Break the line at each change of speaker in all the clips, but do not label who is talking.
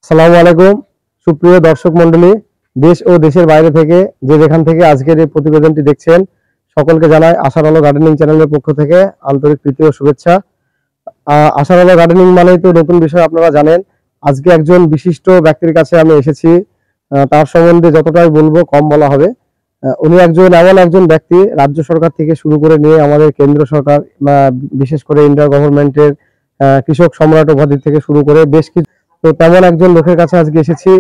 আসসালামু আলাইকুম সুপ্রিয় দর্শক মণ্ডলী, দেশ ও দেশের বাইরে থেকে যে যেখান থেকে আজকের এই প্রতিবেদনটি দেখছেন সকলকে জানাই আশার আলো গার্ডেনিং চ্যানেলের পক্ষ থেকে আন্তরিক প্রীতি ও শুভেচ্ছা। আশার আলো গার্ডেনিং মানেই তো নতুন বিষয়, আপনারা জানেন। আজকে একজন বিশিষ্ট ব্যক্তির কাছে আমি এসেছি। তার সম্বন্ধে যতটাই বলবো কম বলা হবে। উনি এমন একজন ব্যক্তি, রাজ্য সরকার থেকে শুরু করে নিয়ে আমাদের কেন্দ্র সরকার, বিশেষ করে ইন্ডিয়া গভর্নমেন্টের কৃষক সম্রাট উপাধি থেকে শুরু করে বেশ কিছু, তো তেমন একজন লোকের কাছে আজকে এসেছি।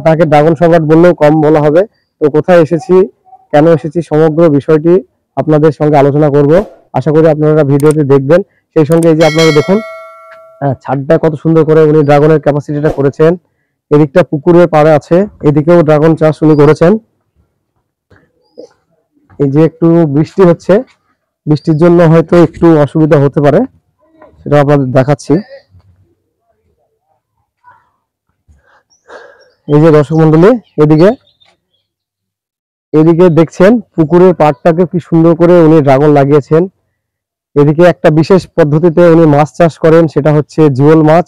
তাকে ড্রাগন সম্রাট বললেও কম বলা হবে। তো কোথায় এসেছি, কেন এসেছি, সমগ্র বিষয়টি আপনাদের সঙ্গে আলোচনা করব। আশা করি আপনারা ভিডিওটি দেখবেন। সেই সঙ্গে এই যে আপনারা দেখুন ছাদটা কত সুন্দর করে উনি ড্রাগনের ক্যাপাসিটিটা করেছেন। এদিকটা পুকুরের পাড়ে আছে, এদিকেও ড্রাগন চাষ উনি করেছেন। এই যে একটু বৃষ্টি হচ্ছে, বৃষ্টির জন্য হয়তো একটু অসুবিধা হতে পারে, সেটা আপনাদের দেখাচ্ছি। এই যে দর্শক মন্ডলী, এদিকে দেখছেন পুকুরের পাড়টাকে কি সুন্দর করে উনি ড্রাগন লাগিয়েছেন। এদিকে একটা বিশেষ পদ্ধতিতে উনি মাছ চাষ করেন, সেটা হচ্ছে জিওল মাছ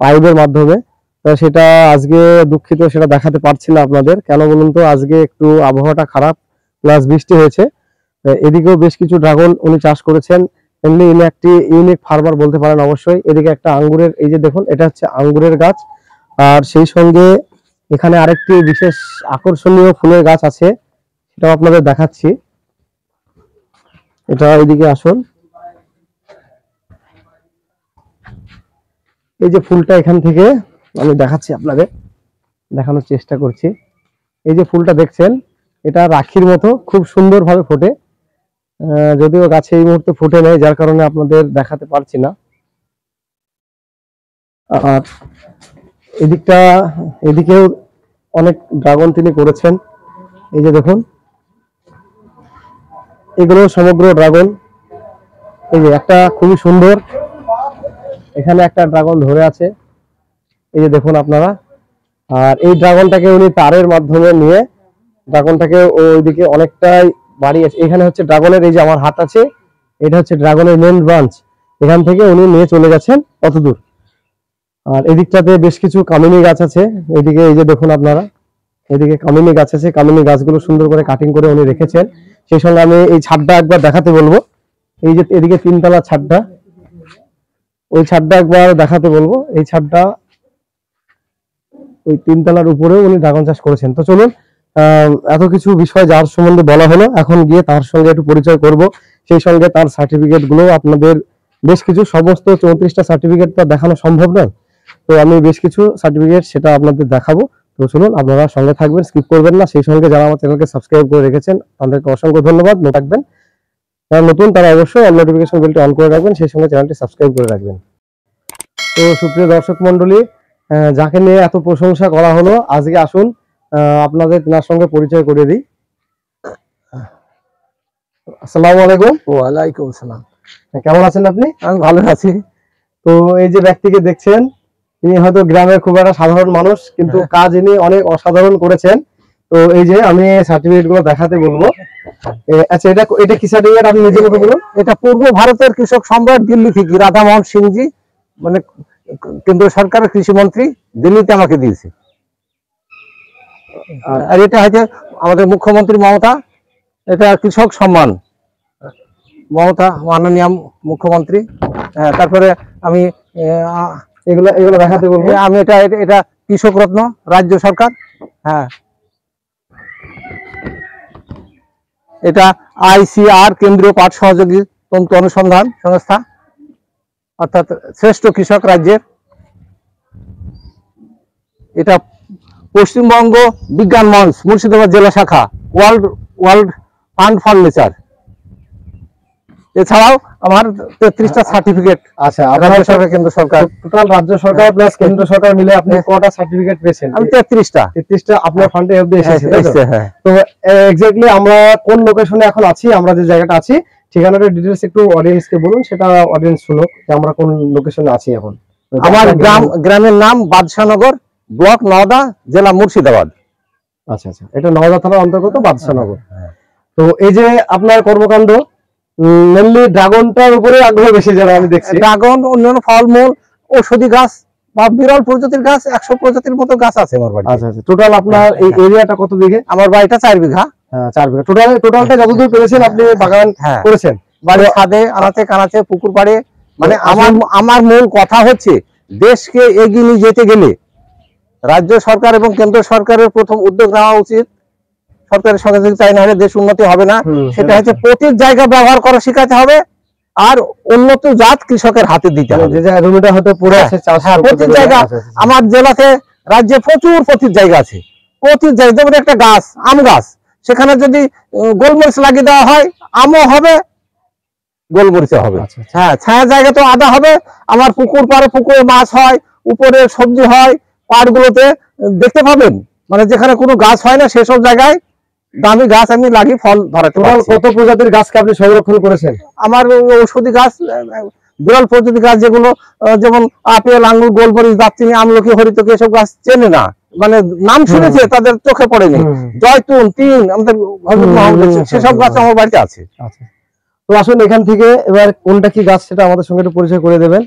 পাইপের মাধ্যমে। সেটা আজকে দুঃখিত, সেটা দেখাতে পারছি না আপনাদের। কেন বলুন তো, আজকে একটু আবহাওয়াটা খারাপ, প্লাস বৃষ্টি হয়েছে। এদিকেও বেশ কিছু ড্রাগন উনি চাষ করেছেন। এমনি ইনি একটি ইউনিক ফার্মার বলতে পারেন অবশ্যই। এদিকে একটা আঙ্গুরের, এই যে দেখুন, এটা হচ্ছে আঙ্গুরের গাছ। আর সেই সঙ্গে এখানে আরেকটি বিশেষ আকর্ষণীয় ফুলের গাছ আছে, সেটাও আপনাদের দেখাচ্ছি। এটা এইদিকে আসুন। এই যে ফুলটা এখান থেকে আমি দেখাচ্ছি, আপনাদের দেখানোর চেষ্টা করছি। এই যে ফুলটা দেখছেন, এটা রাখির মতো খুব সুন্দরভাবে ফোটে। যদিও গাছে এই মুহূর্তে ফুটে নেই, যার কারণে আপনাদের দেখাতে পারছি না। আর এদিকেও অনেক ড্রাগন তিনি করেছেন। এই যে দেখুন, এগুলো সমগ্র ড্রাগন। এই যে একটা খুবই সুন্দর, এখানে একটা ড্রাগন ধরে আছে, এই যে দেখুন আপনারা। আর এই ড্রাগনটাকে উনি তারের মাধ্যমে নিয়ে ড্রাগনটাকে ওইদিকে অনেকটাই বাড়িয়েছে। এখানে হচ্ছে ড্রাগনের, এই যে আমার হাত আছে, এটা হচ্ছে ড্রাগনের মেন ব্রাঞ্চ। এখান থেকে উনি নিয়ে চলে গেছেন কতদূর। আর এদিকটাতে বেশ কিছু কামিনী গাছ আছে। এদিকে এই যে দেখুন আপনারা, এদিকে কামিনী গাছ আছে। কামিনী গাছগুলো সুন্দর করে কাটিং করে উনি রেখেছেন। সেই সঙ্গে আমি এই ছাদটা একবার দেখাতে বলবো। এই যে এদিকে তিনতলা ছাদটা, ওই ছাদটা একবার দেখাতে বলবো। এই ছাদটা, ওই তিনতলার উপরেও উনি ড্রাগন চাষ করেছেন। তো চলুন, এত কিছু বিষয় যার সম্বন্ধে বলা হলো, এখন গিয়ে তার সঙ্গে একটু পরিচয় করব। সেই সঙ্গে তার সার্টিফিকেট গুলো আপনাদের, বেশ কিছু, সমস্ত 34টা সার্টিফিকেট তো দেখানো সম্ভব নয়। তো আমি বেশ কিছু সার্টিফিকেট সেটা আপনাদের দেখাবো। তো চলুন, আপনারা সঙ্গে থাকবেন, স্কিপ করবেন না। সেই সঙ্গে যারা আমার চ্যানেলকে সাবস্ক্রাইব করে রেখেছেন তাদেরকে অসংখ্য ধন্যবাদ। থাকবেন যারা নতুন, তারা অবশ্যই অল নোটিফিকেশন বেলটি অন করে রাখবেন, সেই সঙ্গে চ্যানেলটি সাবস্ক্রাইব করে রাখবেন। তো সুপ্রিয় দর্শক মন্ডলী, যাকে নিয়ে এত প্রশংসা করা হলো, আজকে আসুন আপনাদের তার সঙ্গে পরিচয় করে দিই। আসসালামু আলাইকুম।
ওয়ালাইকুম আসসালাম।
কেমন আছেন আপনি?
আমি ভালো আছি।
তো এই যে ব্যক্তিকে দেখছেন, তিনি হয়তো গ্রামের খুব একটা সাধারণ মানুষ, কিন্তু কাজ ইনি অনেক অসাধারণ করেছেন। তো এই যে আমি সার্টিফিকেট গুলো দেখাতে বলবো। আচ্ছা, এটা কি সার্টিফিকেট, আপনি নিজে মুখে বলুন।
এটা পূর্ব ভারতের কৃষক সম্রাট দিল্লি থেকে রাধামোহন সিংজি, মানে কেন্দ্র সরকারের কৃষি মন্ত্রী, দিল্লিতে আমাকে দিয়েছে। আর এটা হচ্ছে আমাদের মুখ্যমন্ত্রী মমতা, এটা কৃষক সম্মান, মমতা মাননীয় মুখ্যমন্ত্রী। তারপরে আমি
এগুলো দেখাতে বলবো।
আমি এটা কৃষক রত্ন, রাজ্য সরকার। হ্যাঁ, এটা ICR, কেন্দ্রীয় পাট সহযোগী তন্তু অনুসন্ধান সংস্থা, অর্থাৎ শ্রেষ্ঠ কৃষক রাজ্যের। এটা পশ্চিমবঙ্গ বিজ্ঞান মঞ্চ, মুর্শিদাবাদ জেলা শাখা, ওয়ার্ল্ড ফান্ড ফর নেচার। এছাড়াও আমার 33টা সার্টিফিকেট।
আচ্ছা,
রাজ্য সরকার, কেন্দ্র সরকার,
টোটাল রাজ্য সরকার প্লাস কেন্দ্র সরকার মিলে আপনি কয়টা সার্টিফিকেট পেয়েছেন?
আমি 33টা
আপনার ফান্ডে এসেছে।
হ্যাঁ।
তো এক্স্যাক্টলি আমরা কোন লোকেশনে এখন আছি, আমরা যে জায়গাটা আছি, ঠিকানাটা ডিটেইলস একটু অডিয়েন্সকে বলুন, সেটা অডিয়েন্স শুনুক যে আমরা কোন লোকেশনে আছি এখন।
আমার গ্রামের নাম বাদশাহনগর, ব্লক নওদা, জেলা মুর্শিদাবাদ।
আচ্ছা, এটা নওদা থানার অন্তর্গত বাদশাহনগর। তো এই যে আপনার কর্মকাণ্ড, মেনলি ড্রাগনটার উপরে আগ্রহ বেশি, যারা আমি দেখছি।
ড্রাগন, অন্যান্য ফলমূল, ঔষধি গাছ বা বিরল প্রজাতির গাছ 100 প্রজাতির মতো গাছ আছে আমার বাড়িতে।
আচ্ছা আচ্ছা, টোটাল আপনার এই এরিয়াটা কত বিঘে?
আমার বাড়িটা 4 বিঘা।
4 বিঘা। টোটালটা যতদূর পেরেছেন আপনি বাগান করেছেন?
বাড়ির ছাদে, আনাচে কানাচে, পুকুর পাড়ে। মানে আমার মূল কথা হচ্ছে, দেশকে এগিয়ে নিয়ে যেতে গেলে রাজ্য সরকার এবং কেন্দ্র সরকারের প্রথম উদ্যোগ নেওয়া উচিত। সরকারের সহযোগিতায় না হলে দেশ উন্নতি হবে না। সেটা হচ্ছে প্রতি জায়গা ব্যবহার করা শেখাতে হবে, আর উন্নত জাত কৃষকের হাতে দিতে হবে। প্রতি জায়গা আমার জেলাতে, রাজ্যে প্রচুর জায়গা আছে। প্রতি জায়গা, যেমন একটা গাছ, আম গাছ, সেখানে যদি গোলমরিচ লাগিয়ে দেওয়া হয়, আমও হবে, গোলমরিচে হবে। হ্যাঁ, ছায়া জায়গা তো আদা হবে। আমার পুকুর পাড়ে, পুকুরে মাছ হয়, উপরে সবজি হয়, পাড়গুলোতে দেখতে পাবেন। মানে যেখানে কোনো গাছ হয় না সেসব জায়গায় দামি গাছ আমি লাগিয়ে ফল ধরাতে পারছি।
কত প্রজাতির গাছকে আপনি সংরক্ষণ করেছেন?
আমার ঔষধি গাছ, বিরল প্রজাতির গাছ যেগুলো, যেমন আপেল, আঙ্গুর, গোলমরিচ, দারচিনি, আমলকি, হরিতকি, এসব গাছ চেনে না, মানে নাম শুনেছে, তাদের চোখে পড়েনি। জয়তুন, তিন, আমাদের সেসব গাছ আমার বাড়িতে আছে।
তো আসুন এখান থেকে এবার কোনটা কি গাছ সেটা আমাদের সঙ্গে একটু পরিচয় করে দেবেন।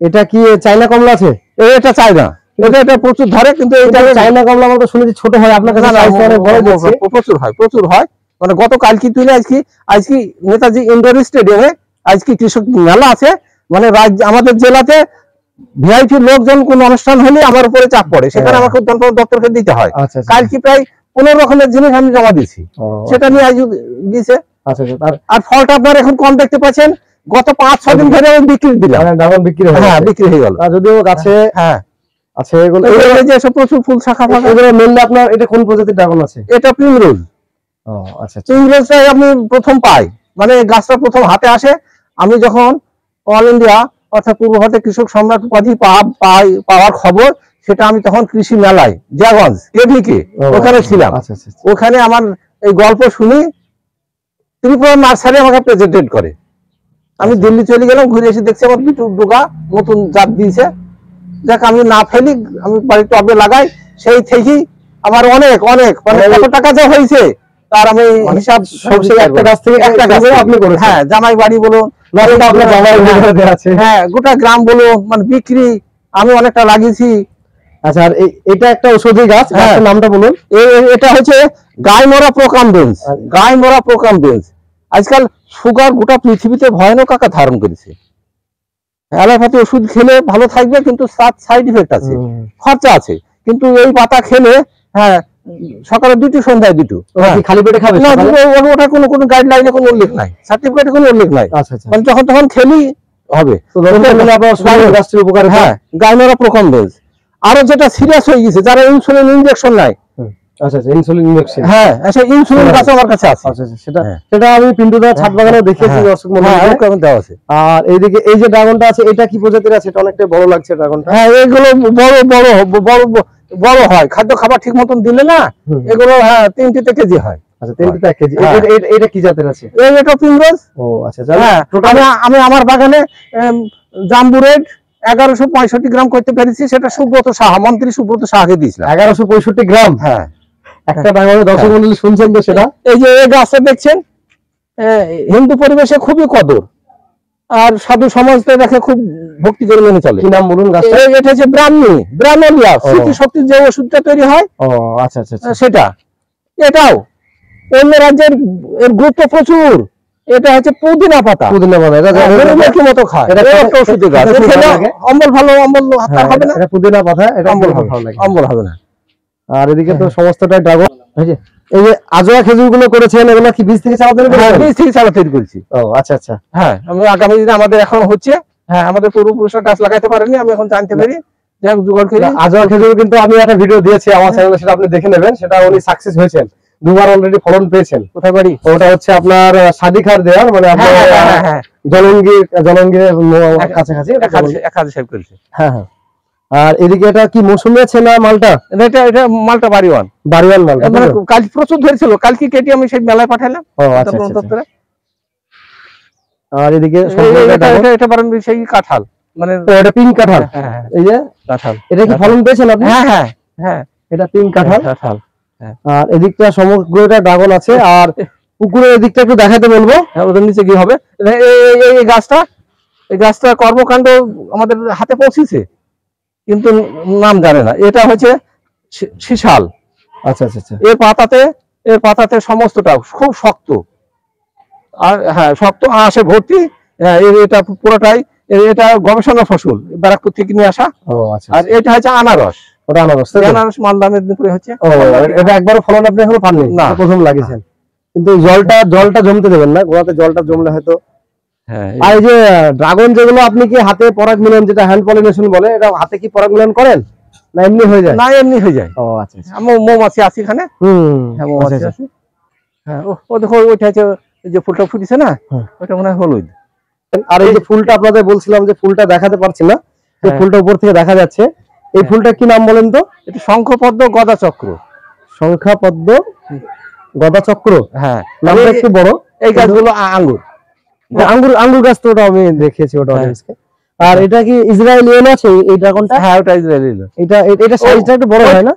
এটা কি চায়না কমলা আছে?
এটা চায়না, এটা প্রচুর ধরে, কিন্তু এটা
চায়না কমলা আমরা শুনেছি ছোট হয়, আপনার কাছে
প্রচুর হয়। মানে গতকালকে তুলে আজকে নেতাজি ইন্ডোর স্টেডিয়ামে আজকে কৃষক মেলা আছে। মানে আমাদের জেলাতে ভিআইপি লোকজন কোন অনুষ্ঠান হলে আমার উপরে চাপ পড়ে, সেখানে আমাকে উদ্যান দপ্তরকে দিতে হয়। কালকে প্রায় 15 রকমের জিনিস আমি জমা দিয়েছি, সেটা নিয়ে আজ দিয়েছে। আর ফলটা আপনার এখন কম দেখতে পাচ্ছেন, গত 5-6 দিন ধরে আমি বিক্রি দিলাম, বিক্রি হয়ে গেল।
যদিও গাছে আচ্ছা, এগুলো
যে সব প্রচুর ফুল শাখা ফাঁকা।
এগুলো মেনলি আপনার এটা কোন প্রজাতির ড্রাগন আছে?
এটা প্রিমরোজ।
আচ্ছা,
প্রিমরোজটাই আমি প্রথম পাই, মানে গাছটা প্রথম হাতে আসে। আমি যখন অল ইন্ডিয়া অর্থাৎ পূর্ব ভারতের কৃষক সম্রাট উপাধি পাওয়ার খবর, সেটা আমি তখন কৃষি মেলায় জিয়াগঞ্জ কেভিকে ওখানে ছিলাম। ওখানে আমার এই গল্প শুনি ত্রিপুরা নার্সারি আমাকে প্রেজেন্টেড করে। আমি দিল্লি চলে গেলাম, ঘুরে এসে দেখছি আমার দুটো ডোগা নতুন জাত দিয়েছে। যাক, আমি না ফেলি, আমি বাড়ির টবে লাগাই। সেই থেকেই আমার অনেক মানে কত টাকা যা হয়েছে তার আমি হিসাব,
একটা গাছ থেকে একটা গাছ আপনি করেছেন।
হ্যাঁ, জামাই বাড়ি বলুন, হ্যাঁ, গোটা গ্রাম বলুন, মানে বিক্রি আমি অনেকটা লাগিয়েছি।
আচ্ছা, আর এটা একটা ঔষধি গাছ, গাছের নামটা বলুন।
এটা হচ্ছে গাইমরা প্রোকাম্বেন্স। গাইমরা প্রোকাম্বেন্স আজকাল সুগার গোটা পৃথিবীতে ভয়ানক আকার ধারণ করেছে। অ্যালোপ্যাথি ওষুধ খেলে ভালো থাকবে, কিন্তু সাইড ইফেক্ট আছে, খরচা আছে। কিন্তু এই পাতা খেলে, হ্যাঁ, সকালে 2টি, সন্ধ্যায় 2টো,
খালি পেটে খাবে না?
ওটা কোনো গাইডলাইনে কোনো উল্লেখ নাই, সার্টিফিকেটে কোনো উল্লেখ নাই। মানে যখন তখন খেলি হবে। হ্যাঁ, গাইমরা প্রোকাম্বেন্স। আরো যেটা সিরিয়াস হয়ে গেছে, যারা ইনসুলিন ইনজেকশন নাই,
ইনসুলিন ইনজেকশন,
হ্যাঁ, ইনসুলিন গাছ আমার কাছে আছে।
সেটা আমি পিন্টুদা ছাদ বাগানে দেখেছি, দর্শক মণ্ডলী দেওয়া আছে। আর এইদিকে এই যে ড্রাগনটা আছে, এটা কি প্রজাতির আছে? এটা অনেকটা বড় লাগছে ড্রাগনটা।
হ্যাঁ, এগুলো বড় হয়, খাদ্য খাবার ঠিক মতন দিলে না, এগুলো 3 কেজি হয়।
আচ্ছা, 3 কেজি। এটা কি জাতের আছে?
এটা প্রিমরোজ।
ও আচ্ছা,
আমি আমার বাগানে জাম্বু রেড 1165 গ্রাম করতে পেরেছি। সেটা সুব্রত সাহা, মন্ত্রী সুব্রত সাহাকে দিয়েছিলাম।
1165 গ্রাম?
হ্যাঁ,
একটা ড্রাগনের দর্শক মণ্ডলী শুনছেন তো সেটা।
এই যে এই গাছটা দেখছেন, হিন্দু পরিবেশে খুবই কদর, আর সাধু সমাজতে দেখে খুব ভক্তি করে মেনে চলে।
কি নাম বলুন গাছটা?
এটা হচ্ছে ব্রাহ্মণিয়া, স্মৃতি শক্তির যে ওষুধটা তৈরি হয়।
আচ্ছা,
সেটা। এটাও অন্য রাজ্যের এর গুরুত্ব প্রচুর। এটা হচ্ছে পুদিনা পাতা। মতো খায়, অম্বল ভালো, অম্বল হবে না।
পুদিনা পাতা,
অম্বল হবে না।
আর এদিকে তো সমস্তটাই ড্রাগন। এই যে আজোয়া খেজুর গুলো করেছেন, এগুলো কি বীজ থেকে চারা তৈরি করেছেন?
বীজ থেকে চারা তৈরি করেছি।
আচ্ছা।
হ্যাঁ, আমি আগামী দিনে আমাদের এখন হচ্ছে, হ্যাঁ, আমাদের পূর্বপুরুষরা গাছ লাগাইতে পারেনি, আমি এখন জানতে পারি। যাই হোক, জোগাড় করি।
আজোয়া খেজুর কিন্তু আমি একটা ভিডিও দিয়েছি আমার চ্যানেলে, সেটা আপনি দেখে নেবেন। সেটা উনি সাকসেস হয়েছেন, 2বার অলরেডি ফলন পেয়েছেন।
কোথায় বাড়ি?
ওটা হচ্ছে আপনার সাদিখার দেওয়ার, মানে আপনার জলঙ্গির কাছাকাছি। হ্যাঁ। আর এদিকে এটা কি মৌসুমি আছে না মালটা?
এটা মালটা বাড়িওয়ান মাল। মানে কাল প্রচুর ধরেছিল, কালকে কেটে আমি সেই মেলায় পাঠালাম।
আর এদিকে
এটা বারণ সেই কাঁঠাল, মানে
এটা পিঙ্ক কাঁঠাল। এই যে কাঁঠাল, এটা কি ফলন পেয়েছেন আপনি?
হ্যাঁ,
এটা পিঙ্ক কাঁঠাল। আর এদিকটা সমগ্রটা ড্রাগন আছে। আর পুকুরের এদিকটা একটু দেখাতে বলবো।
ওদের নিচে কি হবে? এই গাছটা কর্মকাণ্ড আমাদের হাতে পৌঁছেছে। কিন্তু নাম জানে না। এটা হচ্ছে শিশাল।
আচ্ছা আচ্ছা আচ্ছা।
এর পাতাতে সমস্তটা খুব শক্ত, আর হ্যাঁ শক্ত আঁশে ভর্তি। এটা পুরোটাই এটা গবেষণা ফসল, ব্যারাকপুর থেকে নিয়ে আসা।
ও আচ্ছা।
আর এটা হচ্ছে আনারস।
ওটা আনারস,
আনারস মালদা মেদিনীপুরে হচ্ছে।
ও এটা একবারও ফলন আপনি এখনো পাননি?
না,
প্রথম লাগিয়েছেন। কিন্তু জলটা জমতে দেবেন না, গোড়াতে জলটা জমলে হয়তো।
হ্যাঁ।
আর এই যে ড্রাগন যেগুলো আপনি কি হাতে পরাগ মিলন, যেটা হ্যান্ড পলিনেশন বলে, এটা হাতে কি পরাগ মিলন করেন না এমনি হয়ে যায়?
না, এমনি হয়ে যায়।
ও আচ্ছা আচ্ছা।
মৌমাছি আছে এখানে। হ্যাঁ, মৌমাছি
আচ্ছা,
আছে। হ্যাঁ, ও দেখো ওইটা হচ্ছে যে ফুলটা ফুটেছে না, ওটা মনে হয় হলুদ।
আর এই যে ফুলটা আপনাদের বলছিলাম যে ফুলটা দেখাতে পারছি না, এই ফুলটা উপর থেকে দেখা যাচ্ছে, এই ফুলটা কি নাম বলেন তো?
এটা শঙ্খপদ্ম গদা চক্র।
শঙ্খাপদ্ম গদা চক্র।
হ্যাঁ,
নামটা একটু বড়।
এই গাছগুলো আঙ্গুর।
আঙ্গুর গাছ তো ওটা আমি দেখিয়েছি ওটা অডিয়েন্সকে। আর এটা কি ইসরায়েলিয়ান আছে এই ড্রাগনটা?
হ্যাঁ, ওটা ইসরায়েলি।
এটা সাইজটা একটু বড় হয় না?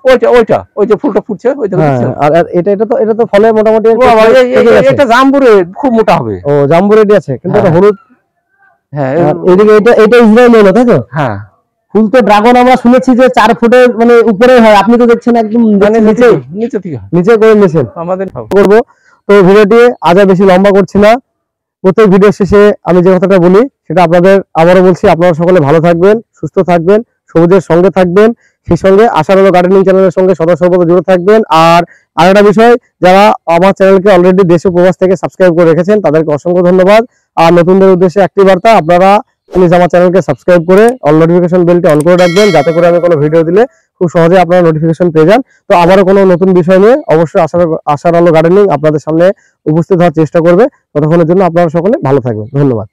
ওই যে ফুলটা ফুটছে ওইটা।
আর
এটা তো ফলে মোটামুটি
এটা জাম্বুরে খুব মোটা হবে।
ও জাম্বুরেডি আছে, কিন্তু এটা হলুদ।
হ্যাঁ,
এদিকে এটা ইসরায়েলিয়ান, তাই তো?
হ্যাঁ।
ফুল তো ড্রাগন আমরা শুনেছি যে 4 ফুটের মানে উপরে হয়, আপনি তো দেখছেন একদম
নিচে থেকে
নিচে করে নিয়েছেন।
আমাদের
করবো তো ভিডিওটি আজ আর বেশি লম্বা করছি না। প্রত্যেক ভিডিও শেষে আমি যে কথাটা বলি সেটা আপনাদের আবারও বলছি, আপনারা সকলে ভালো থাকবেন, সুস্থ থাকবেন, সবুজের সঙ্গে থাকবেন, সেই সঙ্গে আশার আলো গার্ডেনিং চ্যানেলের সঙ্গে সদা সর্বদা জুড়ে থাকবেন। আর আরেকটা বিষয়, যারা আমার চ্যানেলকে অলরেডি দেশ ও প্রবাস থেকে সাবস্ক্রাইব করে রেখেছেন তাদেরকে অসংখ্য ধন্যবাদ। আর নতুনদের উদ্দেশ্যে একটি বার্তা, আপনারা প্লিজ আমার চ্যানেলকে সাবস্ক্রাইব করে অল নোটিফিকেশন বেলটি অন করে রাখবেন, যাতে করে আমি কোনো ভিডিও দিলে খুব সহজে আপনারা নোটিফিকেশন পেয়ে যান। তো আবারও কোনো নতুন বিষয় নিয়ে অবশ্যই আশার আলো গার্ডেনিং আপনাদের সামনে উপস্থিত হওয়ার চেষ্টা করবে। ততক্ষণের জন্য আপনারা সকলে ভালো থাকবেন। ধন্যবাদ।